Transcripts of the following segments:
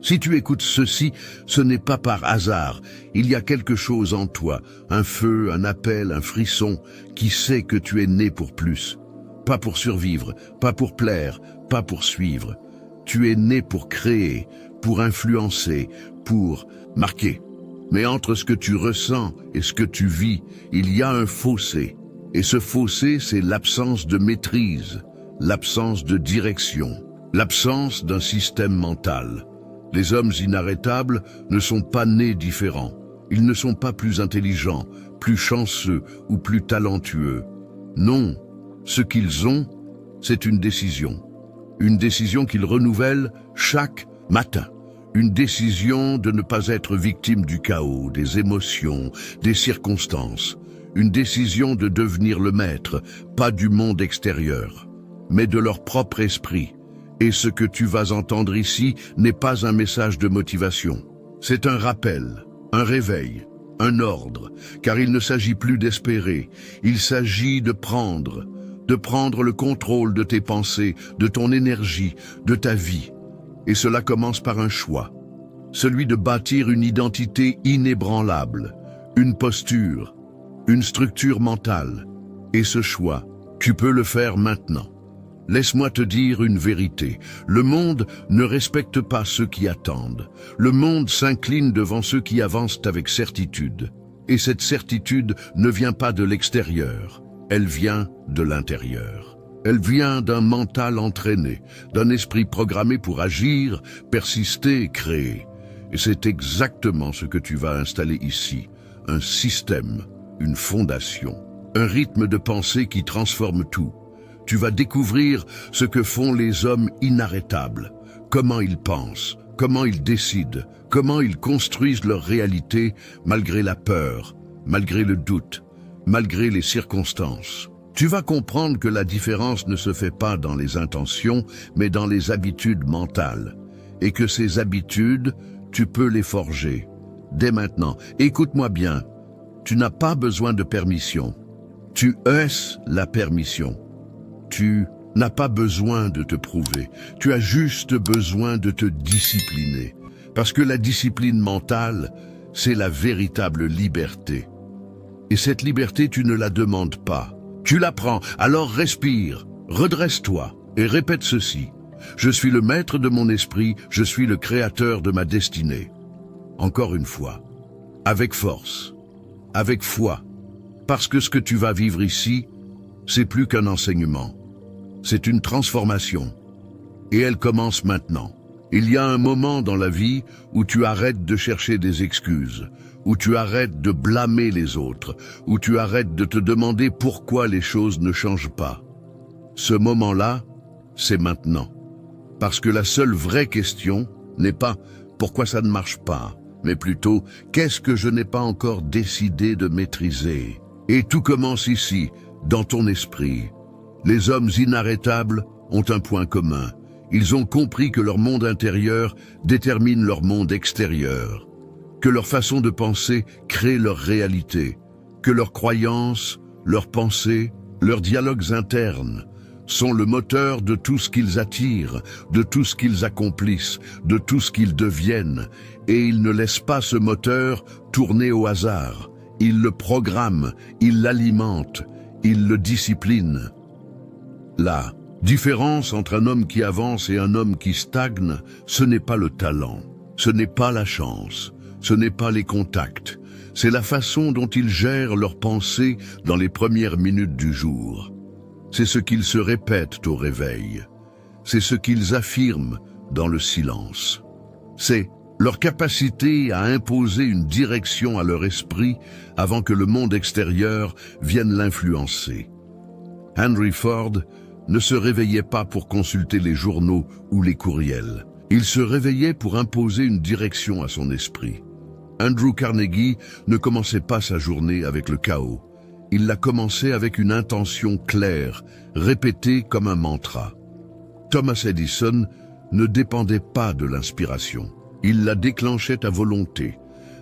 Si tu écoutes ceci, ce n'est pas par hasard. Il y a quelque chose en toi, un feu, un appel, un frisson, qui sait que tu es né pour plus. Pas pour survivre, pas pour plaire, pas pour suivre. Tu es né pour créer, pour influencer, pour marquer. Mais entre ce que tu ressens et ce que tu vis, il y a un fossé. Et ce fossé, c'est l'absence de maîtrise, l'absence de direction, l'absence d'un système mental. Les hommes inarrêtables ne sont pas nés différents. Ils ne sont pas plus intelligents, plus chanceux ou plus talentueux. Non, ce qu'ils ont, c'est une décision. Une décision qu'ils renouvellent chaque matin. Une décision de ne pas être victime du chaos, des émotions, des circonstances. Une décision de devenir le maître, pas du monde extérieur, mais de leur propre esprit. Et ce que tu vas entendre ici n'est pas un message de motivation. C'est un rappel, un réveil, un ordre, car il ne s'agit plus d'espérer, il s'agit de prendre le contrôle de tes pensées, de ton énergie, de ta vie. Et cela commence par un choix, celui de bâtir une identité inébranlable, une posture, une structure mentale. Et ce choix, tu peux le faire maintenant. Laisse-moi te dire une vérité. Le monde ne respecte pas ceux qui attendent. Le monde s'incline devant ceux qui avancent avec certitude. Et cette certitude ne vient pas de l'extérieur, elle vient de l'intérieur. Elle vient d'un mental entraîné, d'un esprit programmé pour agir, persister et créer. Et c'est exactement ce que tu vas installer ici. Un système, une fondation, un rythme de pensée qui transforme tout. Tu vas découvrir ce que font les hommes inarrêtables, comment ils pensent, comment ils décident, comment ils construisent leur réalité malgré la peur, malgré le doute, malgré les circonstances. Tu vas comprendre que la différence ne se fait pas dans les intentions, mais dans les habitudes mentales. Et que ces habitudes, tu peux les forger. Dès maintenant, écoute-moi bien, tu n'as pas besoin de permission. Tu es la permission. Tu n'as pas besoin de te prouver. Tu as juste besoin de te discipliner. Parce que la discipline mentale, c'est la véritable liberté. Et cette liberté, tu ne la demandes pas. Tu la prends, alors respire, redresse-toi et répète ceci. Je suis le maître de mon esprit, je suis le créateur de ma destinée. Encore une fois, avec force, avec foi, parce que ce que tu vas vivre ici, c'est plus qu'un enseignement. C'est une transformation. Et elle commence maintenant. Il y a un moment dans la vie où tu arrêtes de chercher des excuses, où tu arrêtes de blâmer les autres, où tu arrêtes de te demander pourquoi les choses ne changent pas. Ce moment-là, c'est maintenant. Parce que la seule vraie question n'est pas « pourquoi ça ne marche pas ?», mais plutôt « qu'est-ce que je n'ai pas encore décidé de maîtriser ?» Et tout commence ici, dans ton esprit. Les hommes inarrêtables ont un point commun. Ils ont compris que leur monde intérieur détermine leur monde extérieur, que leur façon de penser crée leur réalité, que leurs croyances, leurs pensées, leurs dialogues internes sont le moteur de tout ce qu'ils attirent, de tout ce qu'ils accomplissent, de tout ce qu'ils deviennent, et ils ne laissent pas ce moteur tourner au hasard. Ils le programment, ils l'alimentent, ils le disciplinent. La différence entre un homme qui avance et un homme qui stagne, ce n'est pas le talent, ce n'est pas la chance, ce n'est pas les contacts, c'est la façon dont ils gèrent leurs pensées dans les premières minutes du jour. C'est ce qu'ils se répètent au réveil, c'est ce qu'ils affirment dans le silence. C'est leur capacité à imposer une direction à leur esprit avant que le monde extérieur vienne l'influencer. Henry Ford ne se réveillait pas pour consulter les journaux ou les courriels. Il se réveillait pour imposer une direction à son esprit. Andrew Carnegie ne commençait pas sa journée avec le chaos. Il l'a commencé avec une intention claire, répétée comme un mantra. Thomas Edison ne dépendait pas de l'inspiration. Il la déclenchait à volonté,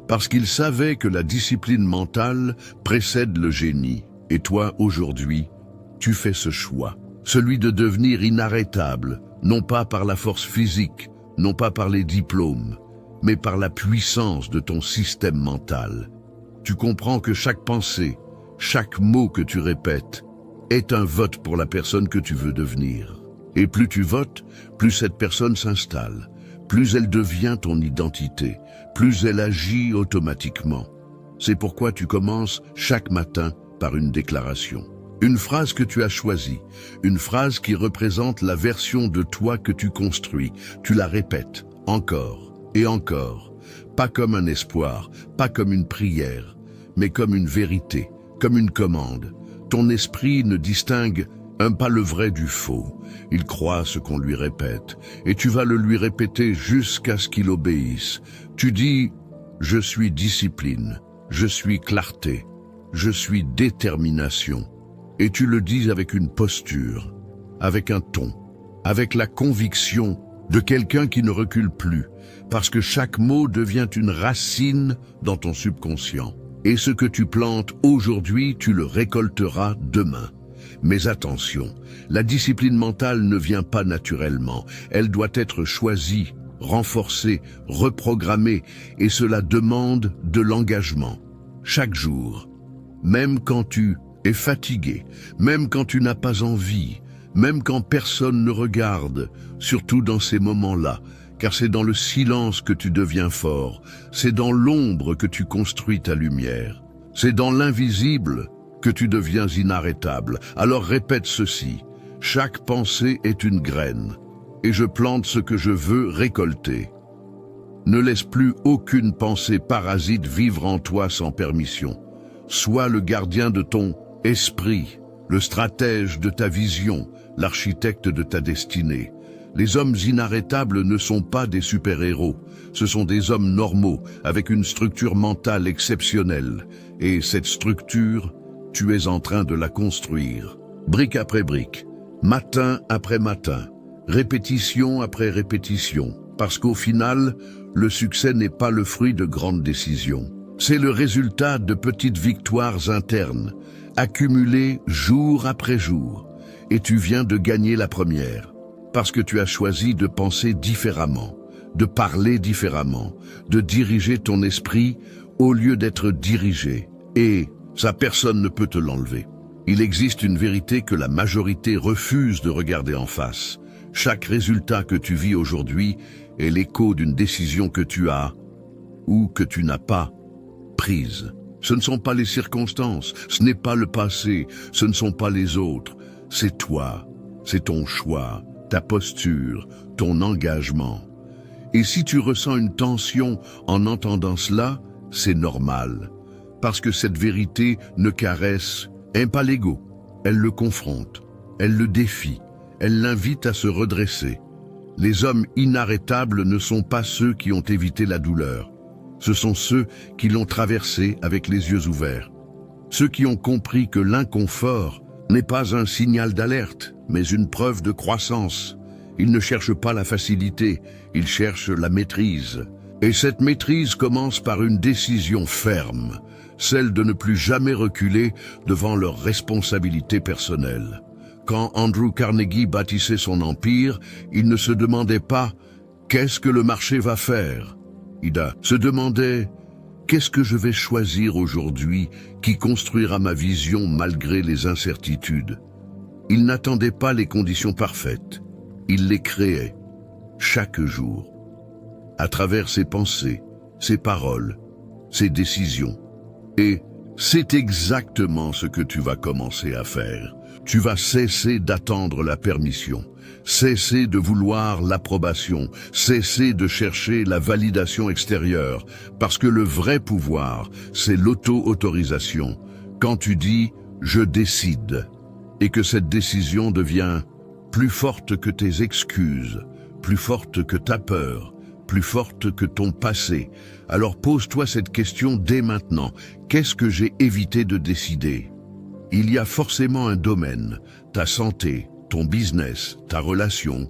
parce qu'il savait que la discipline mentale précède le génie. Et toi, aujourd'hui, tu fais ce choix, celui de devenir inarrêtable, non pas par la force physique, non pas par les diplômes, mais par la puissance de ton système mental. Tu comprends que chaque pensée, chaque mot que tu répètes, est un vote pour la personne que tu veux devenir. Et plus tu votes, plus cette personne s'installe, plus elle devient ton identité, plus elle agit automatiquement. C'est pourquoi tu commences chaque matin par une déclaration. Une phrase que tu as choisie, une phrase qui représente la version de toi que tu construis. Tu la répètes encore et encore, pas comme un espoir, pas comme une prière, mais comme une vérité, comme une commande. Ton esprit ne distingue pas le vrai du faux. Il croit ce qu'on lui répète, et tu vas le lui répéter jusqu'à ce qu'il obéisse. Tu dis « Je suis discipline, je suis clarté, je suis détermination ». Et tu le dis avec une posture, avec un ton, avec la conviction de quelqu'un qui ne recule plus, parce que chaque mot devient une racine dans ton subconscient. Et ce que tu plantes aujourd'hui, tu le récolteras demain. Mais attention, la discipline mentale ne vient pas naturellement. Elle doit être choisie, renforcée, reprogrammée, et cela demande de l'engagement. Chaque jour, même quand tu es fatigué, même quand tu n'as pas envie, même quand personne ne regarde, surtout dans ces moments-là, car c'est dans le silence que tu deviens fort, c'est dans l'ombre que tu construis ta lumière, c'est dans l'invisible que tu deviens inarrêtable. Alors répète ceci, chaque pensée est une graine, et je plante ce que je veux récolter. Ne laisse plus aucune pensée parasite vivre en toi sans permission. Sois le gardien de ton esprit, le stratège de ta vision, l'architecte de ta destinée. Les hommes inarrêtables ne sont pas des super-héros, ce sont des hommes normaux, avec une structure mentale exceptionnelle. Et cette structure, tu es en train de la construire, brique après brique, matin après matin, répétition après répétition, parce qu'au final, le succès n'est pas le fruit de grandes décisions. C'est le résultat de petites victoires internes, accumulées jour après jour. Et tu viens de gagner la première, parce que tu as choisi de penser différemment, de parler différemment, de diriger ton esprit au lieu d'être dirigé. Et ça, personne ne peut te l'enlever. Il existe une vérité que la majorité refuse de regarder en face. Chaque résultat que tu vis aujourd'hui est l'écho d'une décision que tu as ou que tu n'as pas prise. Ce ne sont pas les circonstances, ce n'est pas le passé, ce ne sont pas les autres. C'est toi, c'est ton choix, ta posture, ton engagement. Et si tu ressens une tension en entendant cela, c'est normal. Parce que cette vérité ne caresse pas l'ego, elle le confronte, elle le défie, elle l'invite à se redresser. Les hommes inarrêtables ne sont pas ceux qui ont évité la douleur, ce sont ceux qui l'ont traversée avec les yeux ouverts. Ceux qui ont compris que l'inconfort n'est pas un signal d'alerte, mais une preuve de croissance. Ils ne cherchent pas la facilité, ils cherchent la maîtrise. Et cette maîtrise commence par une décision ferme, celle de ne plus jamais reculer devant leurs responsabilités personnelles. Quand Andrew Carnegie bâtissait son empire, il ne se demandait pas « qu'est-ce que le marché va faire ?» Il se demandait « qu'est-ce que je vais choisir aujourd'hui qui construira ma vision malgré les incertitudes ?» Il n'attendait pas les conditions parfaites, il les créait, chaque jour, à travers ses pensées, ses paroles, ses décisions. Et c'est exactement ce que tu vas commencer à faire. Tu vas cesser d'attendre la permission, cesser de vouloir l'approbation, cesser de chercher la validation extérieure, parce que le vrai pouvoir, c'est l'auto-autorisation. Quand tu dis « je décide », et que cette décision devient plus forte que tes excuses, plus forte que ta peur, plus forte que ton passé, alors pose-toi cette question dès maintenant. Qu'est-ce que j'ai évité de décider ? Il y a forcément un domaine, ta santé, ton business, ta relation,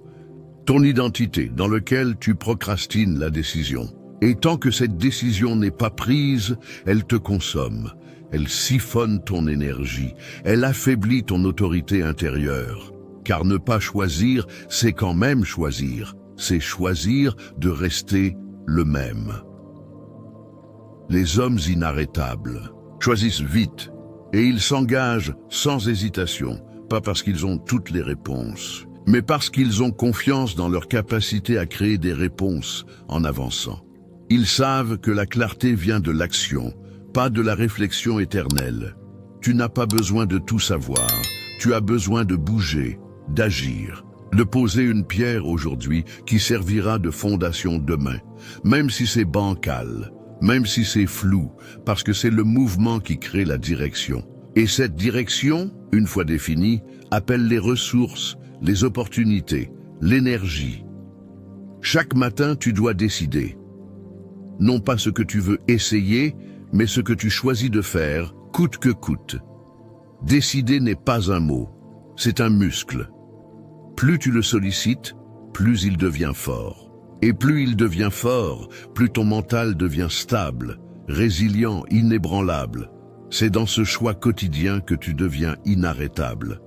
ton identité, dans lequel tu procrastines la décision. Et tant que cette décision n'est pas prise, elle te consomme. Elle siphonne ton énergie, elle affaiblit ton autorité intérieure. Car ne pas choisir, c'est quand même choisir. c'est choisir de rester le même. Les hommes inarrêtables choisissent vite et ils s'engagent sans hésitation, pas parce qu'ils ont toutes les réponses, mais parce qu'ils ont confiance dans leur capacité à créer des réponses en avançant. Ils savent que la clarté vient de l'action, pas de la réflexion éternelle. Tu n'as pas besoin de tout savoir, tu as besoin de bouger, d'agir, de poser une pierre aujourd'hui qui servira de fondation demain, même si c'est bancal, même si c'est flou, parce que c'est le mouvement qui crée la direction. Et cette direction, une fois définie, appelle les ressources, les opportunités, l'énergie. Chaque matin, tu dois décider. Non pas ce que tu veux essayer, mais ce que tu choisis de faire, coûte que coûte. Décider n'est pas un mot, c'est un muscle. Plus tu le sollicites, plus il devient fort. Et plus il devient fort, plus ton mental devient stable, résilient, inébranlable. C'est dans ce choix quotidien que tu deviens inarrêtable.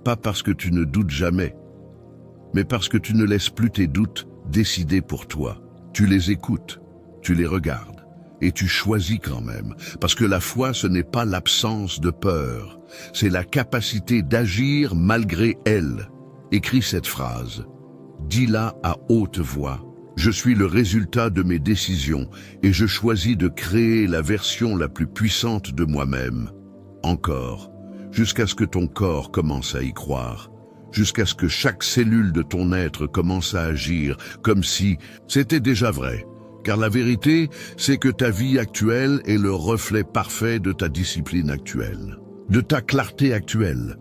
Pas parce que tu ne doutes jamais, mais parce que tu ne laisses plus tes doutes décider pour toi. Tu les écoutes, tu les regardes, et tu choisis quand même. Parce que la foi, ce n'est pas l'absence de peur, c'est la capacité d'agir malgré elle. Écris cette phrase, dis-la à haute voix. Je suis le résultat de mes décisions et je choisis de créer la version la plus puissante de moi-même. Encore, jusqu'à ce que ton corps commence à y croire, jusqu'à ce que chaque cellule de ton être commence à agir comme si c'était déjà vrai. Car la vérité, c'est que ta vie actuelle est le reflet parfait de ta discipline actuelle, de ta clarté actuelle,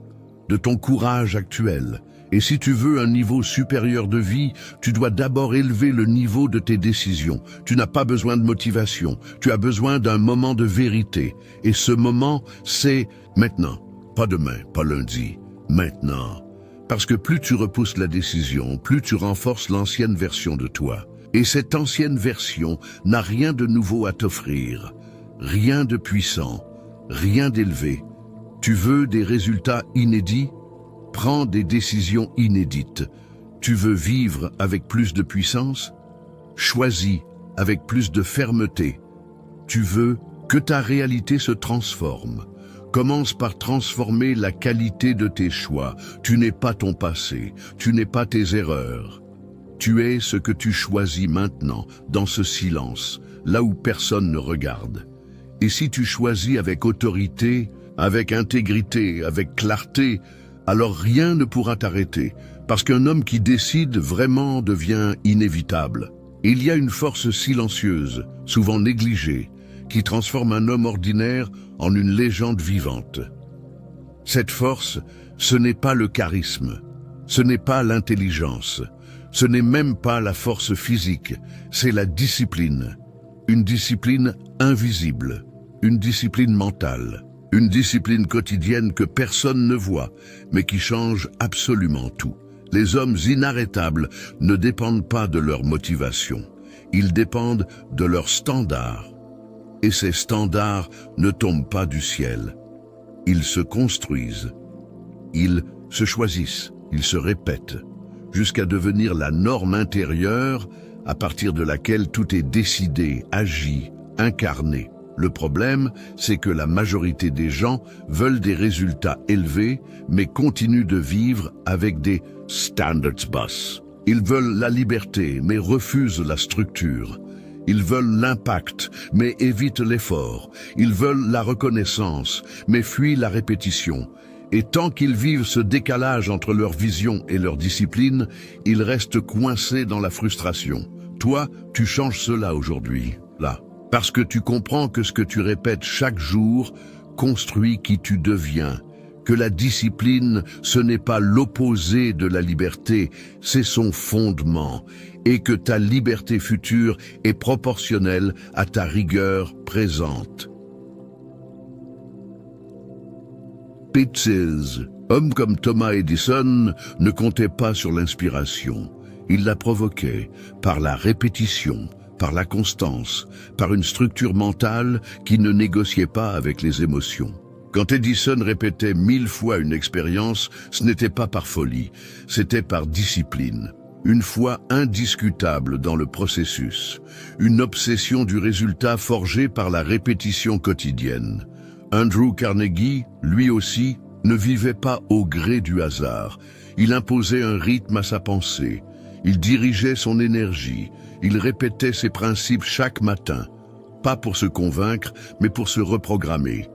de ton courage actuel. Et si tu veux un niveau supérieur de vie, tu dois d'abord élever le niveau de tes décisions. Tu n'as pas besoin de motivation, tu as besoin d'un moment de vérité. Et ce moment, c'est maintenant. Pas demain, pas lundi, maintenant. Parce que plus tu repousses la décision, plus tu renforces l'ancienne version de toi. Et cette ancienne version n'a rien de nouveau à t'offrir, rien de puissant, rien d'élevé. Tu veux des résultats inédits? Prends des décisions inédites. Tu veux vivre avec plus de puissance? Choisis avec plus de fermeté. Tu veux que ta réalité se transforme. Commence par transformer la qualité de tes choix. Tu n'es pas ton passé, tu n'es pas tes erreurs. Tu es ce que tu choisis maintenant, dans ce silence, là où personne ne regarde. Et si tu choisis avec autorité, avec intégrité, avec clarté, alors rien ne pourra t'arrêter, parce qu'un homme qui décide vraiment devient inévitable. Il y a une force silencieuse, souvent négligée, qui transforme un homme ordinaire en une légende vivante. Cette force, ce n'est pas le charisme, ce n'est pas l'intelligence, ce n'est même pas la force physique, c'est la discipline. Une discipline invisible, une discipline mentale. Une discipline quotidienne que personne ne voit, mais qui change absolument tout. Les hommes inarrêtables ne dépendent pas de leur motivation. Ils dépendent de leurs standards. Et ces standards ne tombent pas du ciel. Ils se construisent. Ils se choisissent. Ils se répètent. Jusqu'à devenir la norme intérieure à partir de laquelle tout est décidé, agi, incarné. Le problème, c'est que la majorité des gens veulent des résultats élevés, mais continuent de vivre avec des standards bas. Ils veulent la liberté, mais refusent la structure. Ils veulent l'impact, mais évitent l'effort. Ils veulent la reconnaissance, mais fuient la répétition. Et tant qu'ils vivent ce décalage entre leur vision et leur discipline, ils restent coincés dans la frustration. Toi, tu changes cela aujourd'hui, là. Parce que tu comprends que ce que tu répètes chaque jour construit qui tu deviens, que la discipline, ce n'est pas l'opposé de la liberté, c'est son fondement, et que ta liberté future est proportionnelle à ta rigueur présente. Pizzes, hommes comme Thomas Edison ne comptaient pas sur l'inspiration, ils la provoquaient par la répétition, par la constance, par une structure mentale qui ne négociait pas avec les émotions. Quand Edison répétait 1000 fois une expérience, ce n'était pas par folie, c'était par discipline. une foi indiscutable dans le processus, une obsession du résultat forgée par la répétition quotidienne. Andrew Carnegie, lui aussi, ne vivait pas au gré du hasard. Il imposait un rythme à sa pensée. Il dirigeait son énergie. Il répétait ses principes chaque matin, pas pour se convaincre, mais pour se reprogrammer.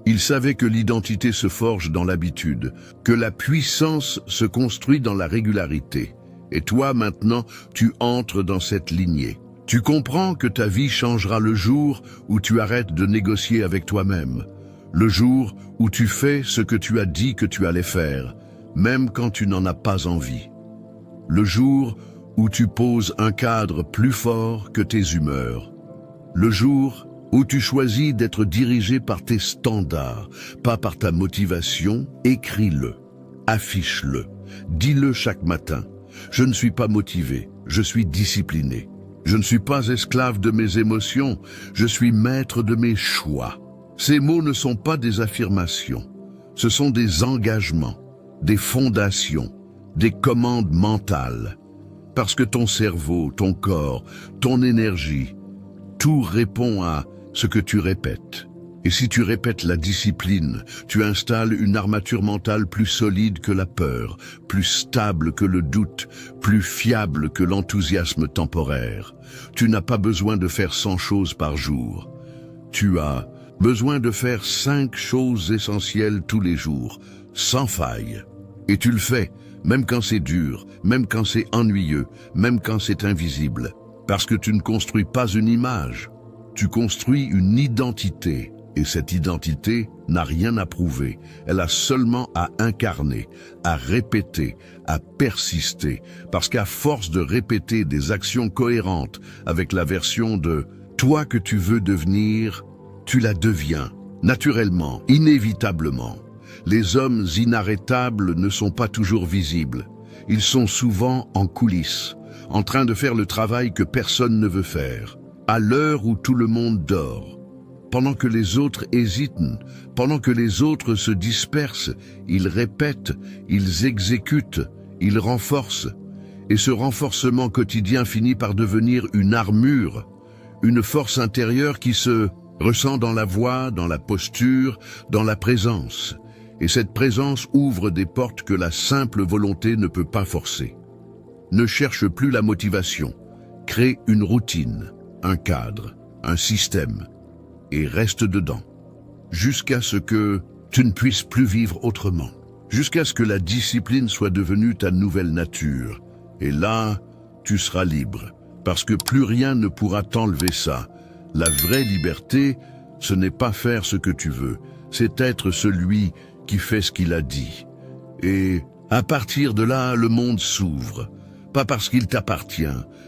Il savait que l'identité se forge dans l'habitude, que la puissance se construit dans la régularité. Et toi, maintenant, tu entres dans cette lignée. Tu comprends que ta vie changera le jour où tu arrêtes de négocier avec toi-même. Le jour où tu fais ce que tu as dit que tu allais faire, même quand tu n'en as pas envie. Le jour où tu poses un cadre plus fort que tes humeurs. Le jour où tu choisis d'être dirigé par tes standards, pas par ta motivation, écris-le, affiche-le, dis-le chaque matin. Je ne suis pas motivé, je suis discipliné. Je ne suis pas esclave de mes émotions, je suis maître de mes choix. Ces mots ne sont pas des affirmations, ce sont des engagements, des fondations, des commandes mentales. Parce que ton cerveau, ton corps, ton énergie, tout répond à ce que tu répètes. Et si tu répètes la discipline, tu installes une armature mentale plus solide que la peur, plus stable que le doute, plus fiable que l'enthousiasme temporaire. Tu n'as pas besoin de faire 100 choses par jour. Tu as besoin de faire 5 choses essentielles tous les jours, sans faille. Et tu le fais, même quand c'est dur, même quand c'est ennuyeux, même quand c'est invisible. Parce que tu ne construis pas une image, tu construis une identité. Et cette identité n'a rien à prouver, elle a seulement à incarner, à répéter, à persister. Parce qu'à force de répéter des actions cohérentes avec la version de « toi que tu veux devenir », tu la deviens, naturellement, inévitablement. Les hommes inarrêtables ne sont pas toujours visibles. Ils sont souvent en coulisses, en train de faire le travail que personne ne veut faire, à l'heure où tout le monde dort. Pendant que les autres hésitent, pendant que les autres se dispersent, ils répètent, ils exécutent, ils renforcent. Et ce renforcement quotidien finit par devenir une armure, une force intérieure qui se ressent dans la voix, dans la posture, dans la présence. Et cette présence ouvre des portes que la simple volonté ne peut pas forcer. Ne cherche plus la motivation. Crée une routine, un cadre, un système, et reste dedans. Jusqu'à ce que tu ne puisses plus vivre autrement. Jusqu'à ce que la discipline soit devenue ta nouvelle nature. Et là, tu seras libre. Parce que plus rien ne pourra t'enlever ça. La vraie liberté, ce n'est pas faire ce que tu veux. C'est être celui qui fait ce qu'il a dit. Et à partir de là, le monde s'ouvre. Pas parce qu'il t'appartient,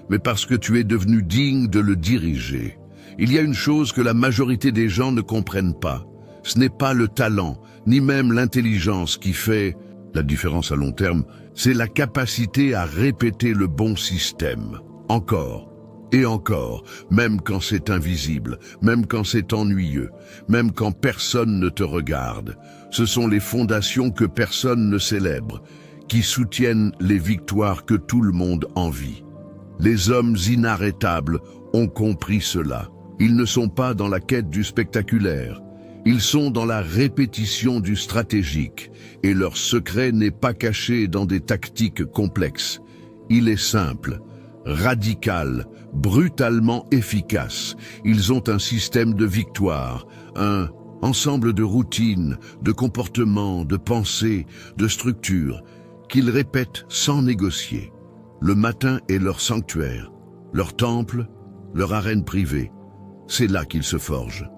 mais parce que tu es devenu digne de le diriger. Il y a une chose que la majorité des gens ne comprennent pas. Ce n'est pas le talent, ni même l'intelligence qui fait la différence à long terme, c'est la capacité à répéter le bon système. Encore et encore, même quand c'est invisible, même quand c'est ennuyeux, même quand personne ne te regarde. Ce sont les fondations que personne ne célèbre, qui soutiennent les victoires que tout le monde envie. Les hommes inarrêtables ont compris cela. Ils ne sont pas dans la quête du spectaculaire. Ils sont dans la répétition du stratégique. Et leur secret n'est pas caché dans des tactiques complexes. Il est simple, radical, brutalement efficace. Ils ont un système de victoire, un ensemble de routines, de comportements, de pensées, de structures, qu'ils répètent sans négocier. Le matin est leur sanctuaire, leur temple, leur arène privée. C'est là qu'ils se forgent.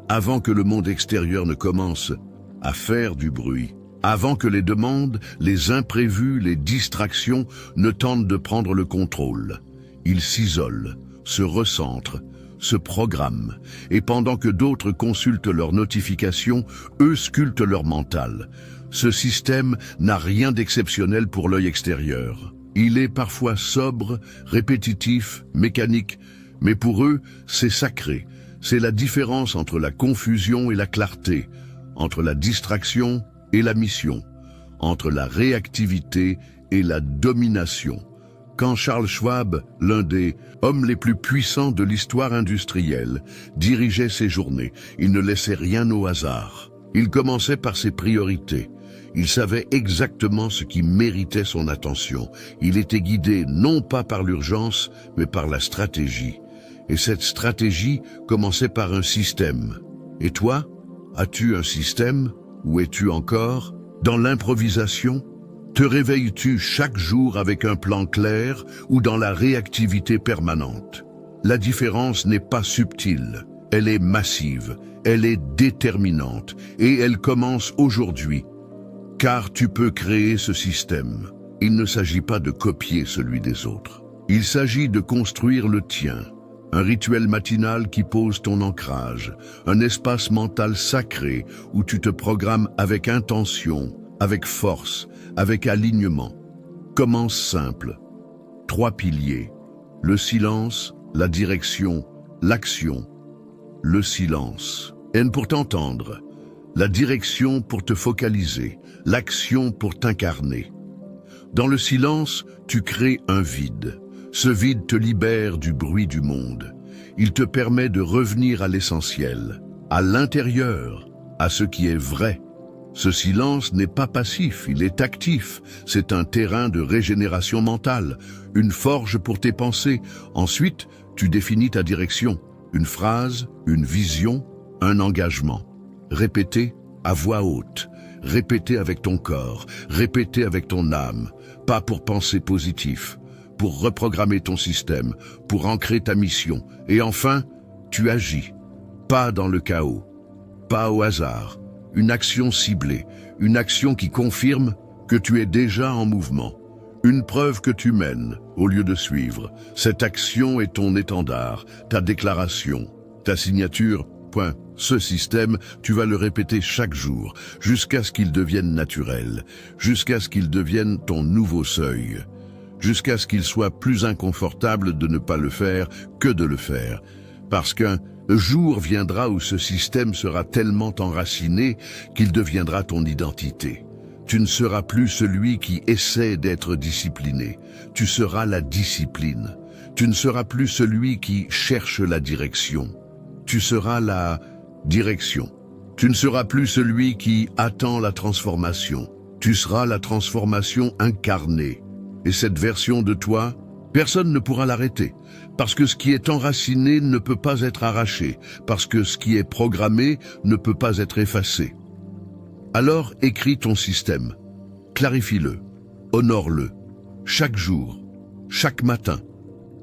Avant que le monde extérieur ne commence à faire du bruit, avant que les demandes, les imprévus, les distractions ne tentent de prendre le contrôle. Ils s'isolent, se recentrent, se programment, et pendant que d'autres consultent leurs notifications, eux sculptent leur mental. Ce système n'a rien d'exceptionnel pour l'œil extérieur. Il est parfois sobre, répétitif, mécanique, mais pour eux, c'est sacré. C'est la différence entre la confusion et la clarté, entre la distraction et la mission, entre la réactivité et la domination. Quand Charles Schwab, l'un des hommes les plus puissants de l'histoire industrielle, dirigeait ses journées, il ne laissait rien au hasard. Il commençait par ses priorités. Il savait exactement ce qui méritait son attention. Il était guidé non pas par l'urgence, mais par la stratégie. Et cette stratégie commençait par un système. Et toi, as-tu un système? Ou es-tu encore dans l'improvisation? Te réveilles-tu chaque jour avec un plan clair ou dans la réactivité permanente? La différence n'est pas subtile, elle est massive, elle est déterminante et elle commence aujourd'hui. Car tu peux créer ce système. Il ne s'agit pas de copier celui des autres. Il s'agit de construire le tien. Un rituel matinal qui pose ton ancrage, un espace mental sacré où tu te programmes avec intention, avec force, avec alignement. Commence simple. 3 piliers. Le silence, la direction, l'action. Le silence. N pour t'entendre. La direction pour te focaliser. L'action pour t'incarner. Dans le silence, tu crées un vide. Ce vide te libère du bruit du monde. Il te permet de revenir à l'essentiel, à l'intérieur, à ce qui est vrai. Ce silence n'est pas passif, il est actif. C'est un terrain de régénération mentale, une forge pour tes pensées. Ensuite, tu définis ta direction, une phrase, une vision, un engagement. Répétez à voix haute, répétez avec ton corps, répétez avec ton âme, pas pour penser positif, pour reprogrammer ton système, pour ancrer ta mission. Et enfin, tu agis, pas dans le chaos, pas au hasard. Une action ciblée, une action qui confirme que tu es déjà en mouvement. Une preuve que tu mènes au lieu de suivre. Cette action est ton étendard, ta déclaration, ta signature. Point. Ce système, tu vas le répéter chaque jour, jusqu'à ce qu'il devienne naturel, jusqu'à ce qu'il devienne ton nouveau seuil, jusqu'à ce qu'il soit plus inconfortable de ne pas le faire que de le faire. Parce qu'un jour viendra où ce système sera tellement enraciné qu'il deviendra ton identité. Tu ne seras plus celui qui essaie d'être discipliné. Tu seras la discipline. Tu ne seras plus celui qui cherche la direction. Tu seras la direction. Tu ne seras plus celui qui attend la transformation. Tu seras la transformation incarnée. Et cette version de toi, personne ne pourra l'arrêter. Parce que ce qui est enraciné ne peut pas être arraché. Parce que ce qui est programmé ne peut pas être effacé. Alors écris ton système. Clarifie-le. Honore-le. Chaque jour. Chaque matin.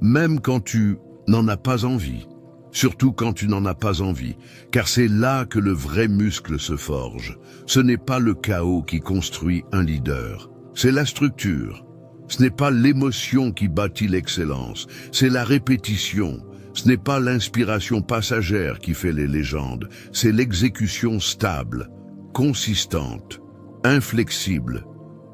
Même quand tu n'en as pas envie. Surtout quand tu n'en as pas envie, car c'est là que le vrai muscle se forge. Ce n'est pas le chaos qui construit un leader, c'est la structure. Ce n'est pas l'émotion qui bâtit l'excellence, c'est la répétition. Ce n'est pas l'inspiration passagère qui fait les légendes, c'est l'exécution stable, consistante, inflexible.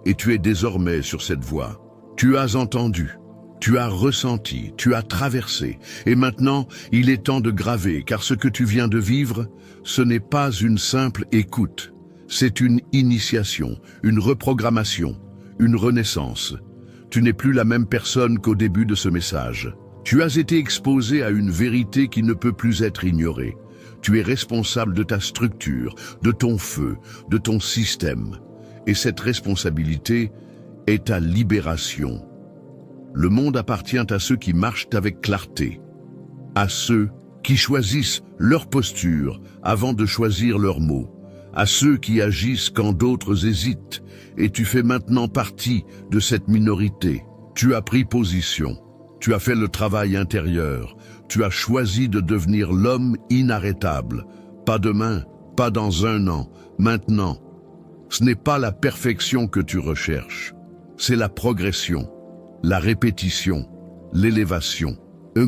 Et tu es désormais sur cette voie. Tu as entendu. Tu as ressenti, tu as traversé, et maintenant, il est temps de graver, car ce que tu viens de vivre, ce n'est pas une simple écoute, c'est une initiation, une reprogrammation, une renaissance. Tu n'es plus la même personne qu'au début de ce message. Tu as été exposé à une vérité qui ne peut plus être ignorée. Tu es responsable de ta structure, de ton feu, de ton système. Et cette responsabilité est ta libération. Le monde appartient à ceux qui marchent avec clarté, à ceux qui choisissent leur posture avant de choisir leurs mots, à ceux qui agissent quand d'autres hésitent, et tu fais maintenant partie de cette minorité. Tu as pris position, tu as fait le travail intérieur, tu as choisi de devenir l'homme inarrêtable, pas demain, pas dans 1 an, maintenant. Ce n'est pas la perfection que tu recherches, c'est la progression. La répétition, l'élévation,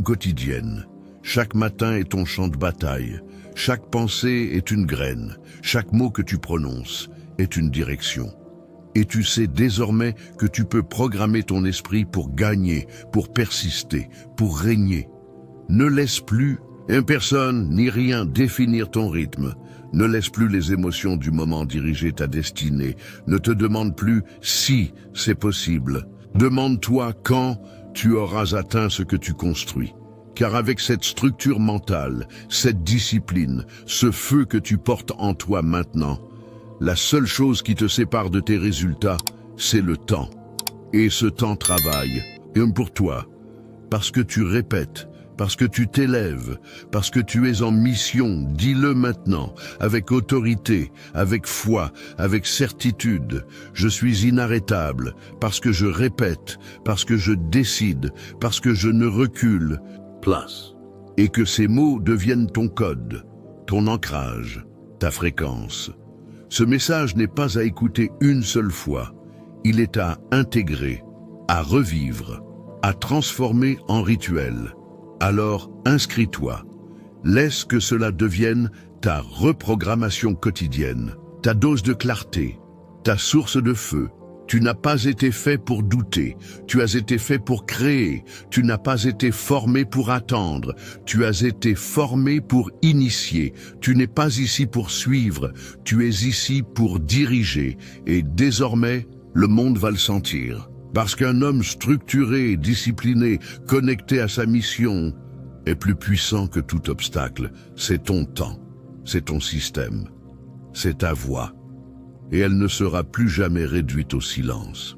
quotidienne. Chaque matin est ton champ de bataille. Chaque pensée est une graine. Chaque mot que tu prononces est une direction. Et tu sais désormais que tu peux programmer ton esprit pour gagner, pour persister, pour régner. Ne laisse plus personne ni rien définir ton rythme. Ne laisse plus les émotions du moment diriger ta destinée. Ne te demande plus si c'est possible. Demande-toi quand tu auras atteint ce que tu construis. Car avec cette structure mentale, cette discipline, ce feu que tu portes en toi maintenant, la seule chose qui te sépare de tes résultats, c'est le temps. Et ce temps travaille, et pour toi, parce que tu répètes, parce que tu t'élèves, parce que tu es en mission, dis-le maintenant, avec autorité, avec foi, avec certitude. Je suis inarrêtable, parce que je répète, parce que je décide, parce que je ne recule. Place. Et que ces mots deviennent ton code, ton ancrage, ta fréquence. Ce message n'est pas à écouter une seule fois, il est à intégrer, à revivre, à transformer en rituel. Alors inscris-toi, laisse que cela devienne ta reprogrammation quotidienne, ta dose de clarté, ta source de feu. Tu n'as pas été fait pour douter, tu as été fait pour créer, tu n'as pas été formé pour attendre, tu as été formé pour initier, tu n'es pas ici pour suivre, tu es ici pour diriger, et désormais, le monde va le sentir. Parce qu'un homme structuré, discipliné, connecté à sa mission, est plus puissant que tout obstacle. C'est ton temps, c'est ton système, c'est ta voix. Et elle ne sera plus jamais réduite au silence.